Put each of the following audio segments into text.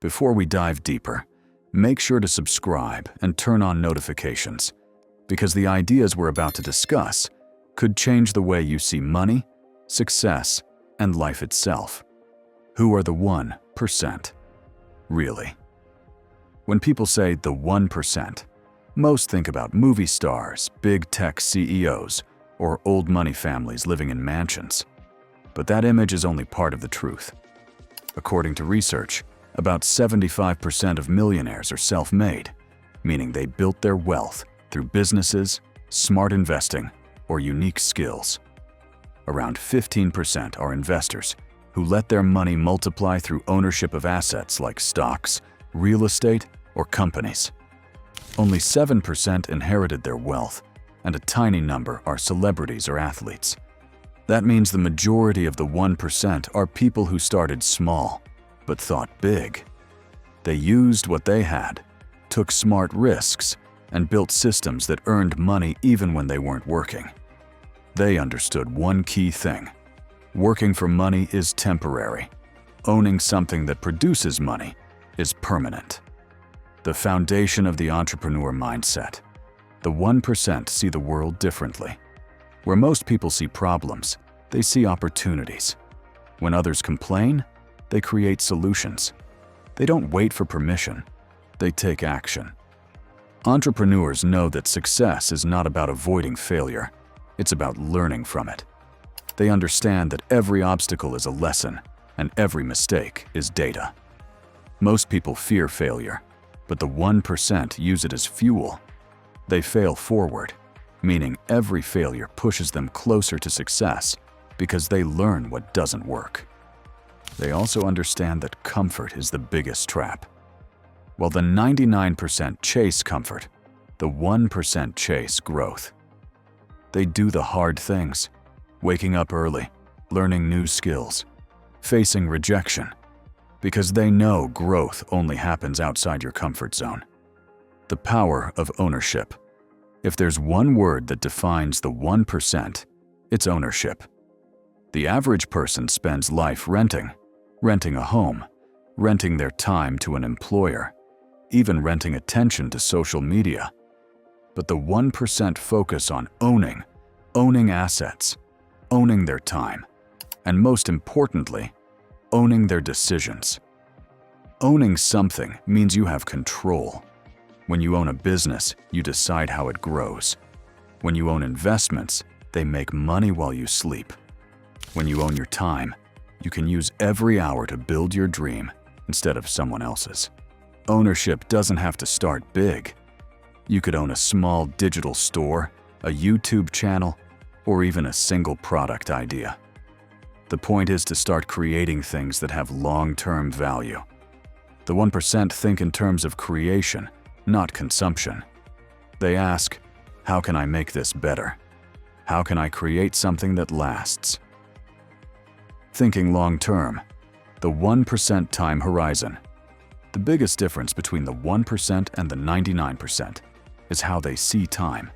Before we dive deeper, make sure to subscribe and turn on notifications, because the ideas we're about to discuss could change the way you see money, success, and life itself. Who are the 1%? Really? When people say the 1%, most think about movie stars, big tech CEOs, or old money families living in mansions. But that image is only part of the truth. According to research, about 75% of millionaires are self-made, meaning they built their wealth through businesses, smart investing, or unique skills. Around 15% are investors who let their money multiply through ownership of assets like stocks, real estate, or companies. Only 7% inherited their wealth, and a tiny number are celebrities or athletes. That means the majority of the 1% are people who started small, but thought big. They used what they had, took smart risks, and built systems that earned money even when they weren't working. They understood one key thing: working for money is temporary. Owning something that produces money is permanent. The foundation of the entrepreneur mindset. The 1% see the world differently. Where most people see problems, they see opportunities. When others complain, they create solutions. They don't wait for permission, they take action. Entrepreneurs know that success is not about avoiding failure, it's about learning from it. They understand that every obstacle is a lesson, and every mistake is data. Most people fear failure, but the 1% use it as fuel. They fail forward, meaning every failure pushes them closer to success because they learn what doesn't work. They also understand that comfort is the biggest trap. While the 99% chase comfort, the 1% chase growth. They do the hard things, waking up early, learning new skills, facing rejection, because they know growth only happens outside your comfort zone. The power of ownership. If there's one word that defines the 1%, it's ownership. The average person spends life renting a home, renting their time to an employer, even renting attention to social media. But the 1% focus on owning assets, owning their time, and most importantly, owning their decisions. Owning something means you have control. When you own a business, you decide how it grows. When you own investments, they make money while you sleep. When you own your time, you can use every hour to build your dream instead of someone else's. Ownership doesn't have to start big. You could own a small digital store, a YouTube channel, or even a single product idea. The point is to start creating things that have long-term value. The 1% think in terms of creation, not consumption. They ask, how can I make this better? How can I create something that lasts? Thinking long-term, the 1% time horizon. The biggest difference between the 1% and the 99% is how they see time.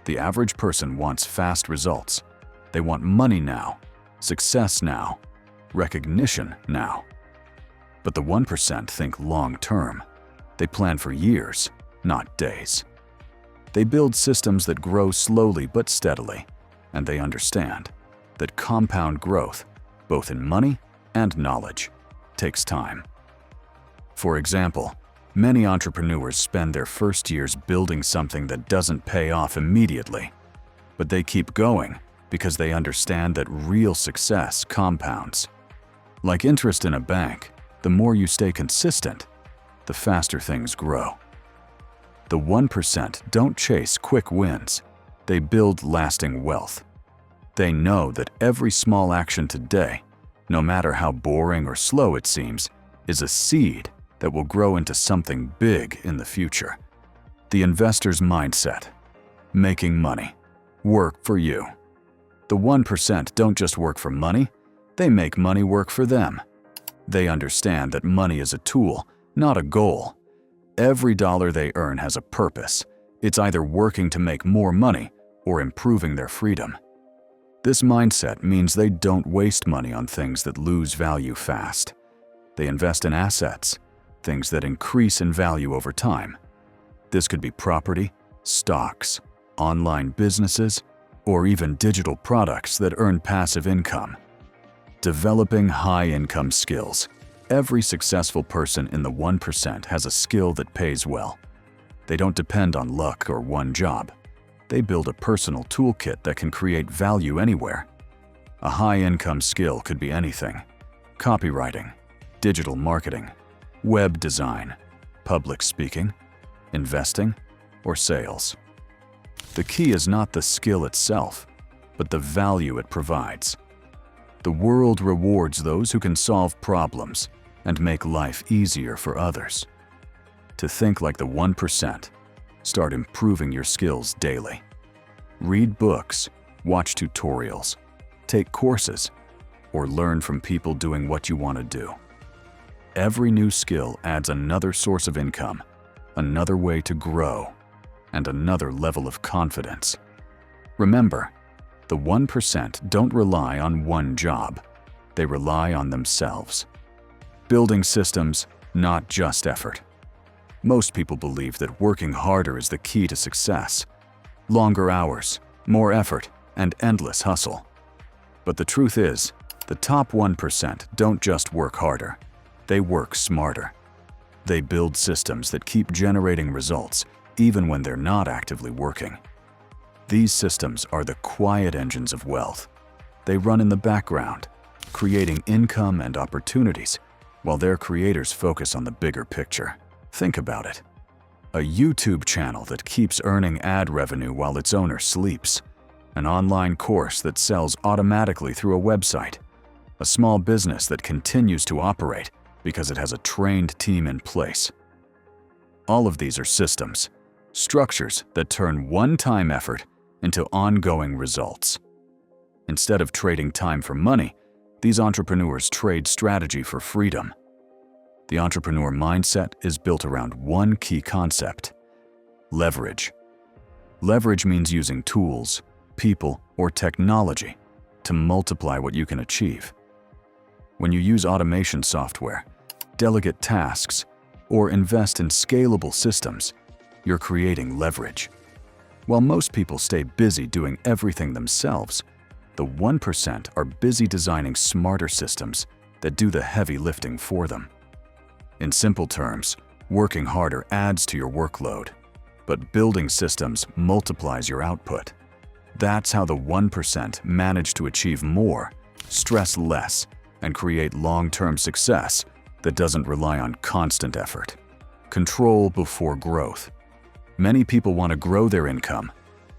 The average person wants fast results. They want money now, success now, recognition now. But the 1% think long-term. They plan for years, not days. They build systems that grow slowly but steadily, and they understand that compound growth, both in money and knowledge, takes time. For example, many entrepreneurs spend their first years building something that doesn't pay off immediately, but they keep going because they understand that real success compounds. Like interest in a bank, the more you stay consistent, the faster things grow. The 1% don't chase quick wins, they build lasting wealth. They know that every small action today, no matter how boring or slow it seems, is a seed that will grow into something big in the future. The investor's mindset. Making money. Work for you. The 1% don't just work for money, they make money work for them. They understand that money is a tool, not a goal. Every dollar they earn has a purpose. It's either working to make more money or improving their freedom. This mindset means they don't waste money on things that lose value fast. They invest in assets, things that increase in value over time. This could be property, stocks, online businesses, or even digital products that earn passive income. Developing high-income skills. Every successful person in the 1% has a skill that pays well. They don't depend on luck or one job. They build a personal toolkit that can create value anywhere. A high-income skill could be anything: copywriting, digital marketing, web design, public speaking, investing, or sales. The key is not the skill itself, but the value it provides. The world rewards those who can solve problems and make life easier for others. To think like the 1%, start improving your skills daily. Read books, watch tutorials, take courses, or learn from people doing what you want to do. Every new skill adds another source of income, another way to grow, and another level of confidence. Remember, the 1% don't rely on one job. They rely on themselves. Building systems, not just effort. Most people believe that working harder is the key to success. Longer hours, more effort, and endless hustle. But the truth is, the top 1% don't just work harder. They work smarter. They build systems that keep generating results even when they're not actively working. These systems are the quiet engines of wealth. They run in the background, creating income and opportunities, while their creators focus on the bigger picture. Think about it. A YouTube channel that keeps earning ad revenue while its owner sleeps. An online course that sells automatically through a website. A small business that continues to operate because it has a trained team in place. All of these are systems, structures that turn one-time effort into ongoing results. Instead of trading time for money, these entrepreneurs trade strategy for freedom. The entrepreneur mindset is built around one key concept: leverage. Leverage means using tools, people, or technology to multiply what you can achieve. When you use automation software, delegate tasks, or invest in scalable systems, you're creating leverage. While most people stay busy doing everything themselves, the 1% are busy designing smarter systems that do the heavy lifting for them. In simple terms, working harder adds to your workload, but building systems multiplies your output. That's how the 1% manage to achieve more, stress less, and create long-term success that doesn't rely on constant effort. Control before growth. Many people want to grow their income,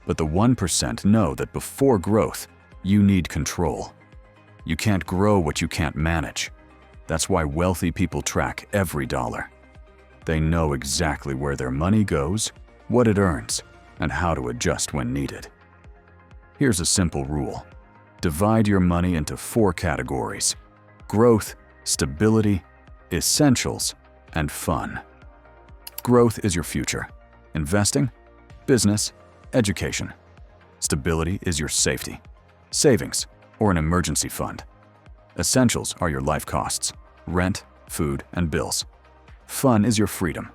but the 1% know that before growth, you need control. You can't grow what you can't manage. That's why wealthy people track every dollar. They know exactly where their money goes, what it earns, and how to adjust when needed. Here's a simple rule. Divide your money into 4 categories: growth, stability, essentials, and fun. Growth is your future. Investing, business, education. Stability is your safety, savings, or an emergency fund. Essentials are your life costs, rent, food, and bills. Fun is your freedom,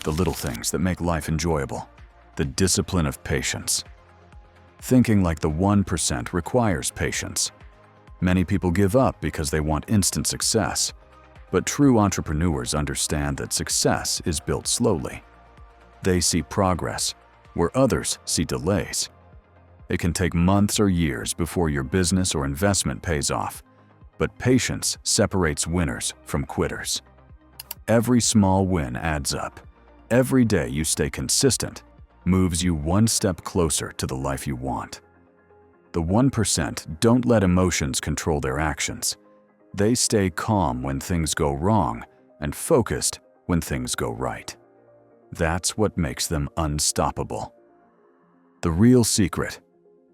the little things that make life enjoyable, the discipline of patience. Thinking like the 1% requires patience. Many people give up because they want instant success, but true entrepreneurs understand that success is built slowly. They see progress, where others see delays. It can take months or years before your business or investment pays off, but patience separates winners from quitters. Every small win adds up. Every day you stay consistent moves you one step closer to the life you want. The 1% don't let emotions control their actions. They stay calm when things go wrong and focused when things go right. That's what makes them unstoppable. The real secret: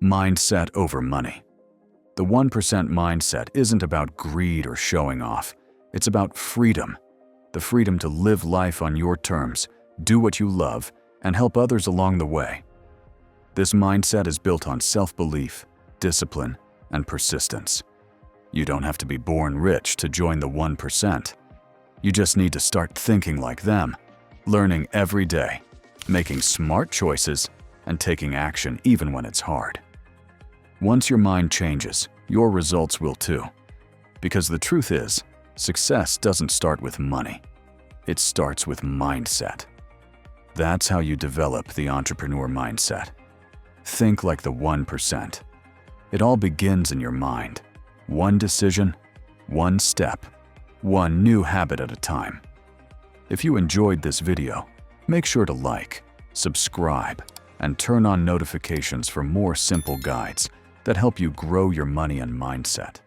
mindset over money. The 1% mindset isn't about greed or showing off. It's about freedom. The freedom to live life on your terms, do what you love, and help others along the way. This mindset is built on self-belief, discipline, and persistence. You don't have to be born rich to join the 1%. You just need to start thinking like them, learning every day, making smart choices, and taking action even when it's hard. Once your mind changes, your results will too. Because the truth is, success doesn't start with money. It starts with mindset. That's how you develop the entrepreneur mindset. Think like the 1%. It all begins in your mind. One decision, one step, one new habit at a time. If you enjoyed this video, make sure to like, subscribe, and turn on notifications for more simple guides that help you grow your money and mindset.